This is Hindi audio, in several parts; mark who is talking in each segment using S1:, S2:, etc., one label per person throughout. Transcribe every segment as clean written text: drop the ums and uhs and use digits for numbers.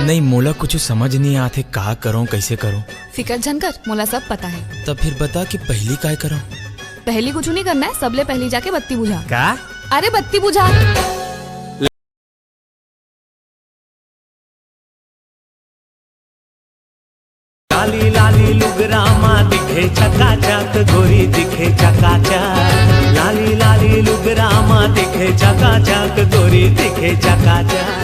S1: नहीं मोला कुछ समझ नहीं आते, का करो कैसे करो।
S2: फिकर झनकर मोला सब पता है।
S1: तब फिर बता कि पहली काय करो।
S2: पहली कुछ नहीं करना है, सबले पहली जाके बत्ती बुझा।
S1: का?
S2: अरे बत्ती बुझा।
S3: लाली लाली लुगरामा दिखे चकाचक, गोरी दिखे चकाचक। लाली लाली लुगरामा दिखे चकाचक, गोरी दिखे चकाचक।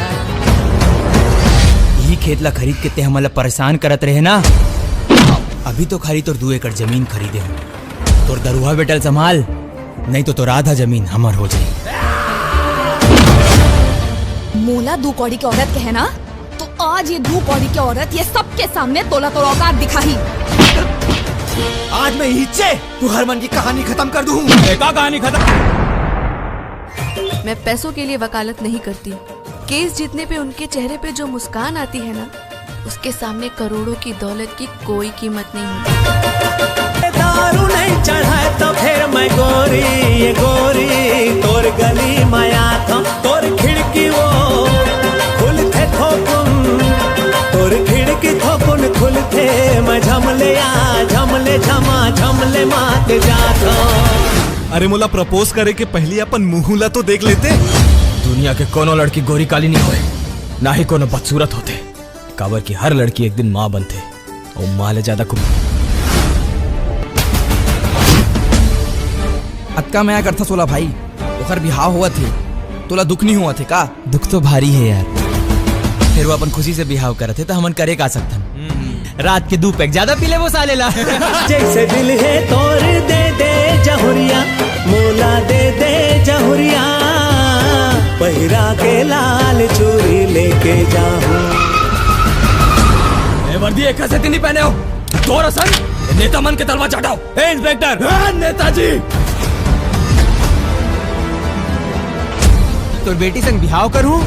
S1: यही खेत ला खरीद के ते हमला परेशान करत रहे ना। अभी तो खाली तोर 2 एकड़ जमीन खरीदे हो। तोर दरुहा बेटल संभाल, नहीं तो आधा जमीन हमर हो जाए।
S2: मोला 2 कौड़ी की औरत कहना तो आज ये 2 कौड़ी की औरत ये सबके सामने तोला तोला औकात दिखाई।
S4: आज मैं हिच्चे तू हरमन की कहानी खत्म कर दूं।
S1: का कहानी खत्म?
S5: मैं पैसों के लिए वकालत नहीं करती। केस जीतने पे उनके चेहरे पे जो मुस्कान आती है ना, उसके सामने करोड़ों की दौलत की कोई कीमत नहीं होती।
S3: दारू नहीं चढ़ाए तो फिर मैं गोरी, ये गोरी तोर गली माया था, तोर खिड़की वो खुलते थोकुन, तोर खिड़की थोकुन खुलते मैं झमले आ झमले झमा झमले मात जाता।
S4: अरे मोला प्रपोज करे के पहले अपन मुहुला तो देख लेते।
S1: दुनिया के कोनो लड़की गोरी काली नहीं होए, ना ही कोनो बदसूरत होते। काबर की हर लड़की एक दिन माँ बनते और माँ ले ज्यादा कुछ।
S6: अक्का मैं करता सोला भाई, ओकर बिहाव हुआ थे, तोला दुख नहीं हुआ थे का?
S1: दुख तो भारी है यार, फिर वो अपन खुशी से बिहाव करते थे तो हमन करे का सकथन। रात के 2 पैक ज्यादा पीले वो सालेला।
S3: जैसे दिल है तोर दे दे जहुरिया, मोला दे दे जहुरिया, पहिरा के लाल चूड़ी लेके जाऊं।
S1: वर्दी एक से नहीं पहने हो, दो रसन नेता मन के तलवा चाटाओ। ए इंस्पेक्टर, नेताजी तो बेटी संग बिहाव करूं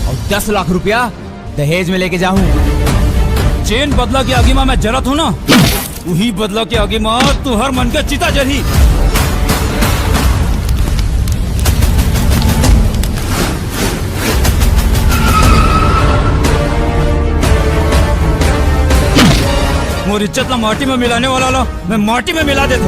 S1: और 10 लाख रुपया दहेज में लेके जाऊं।
S7: चेन बदला की आगे मैं जरत हूँ ना, वही बदला की आगे तू हर मन के चिता जरी। मोर इज्जत ला माटी में मिलाने वाला ला मैं माटी में मिला देता।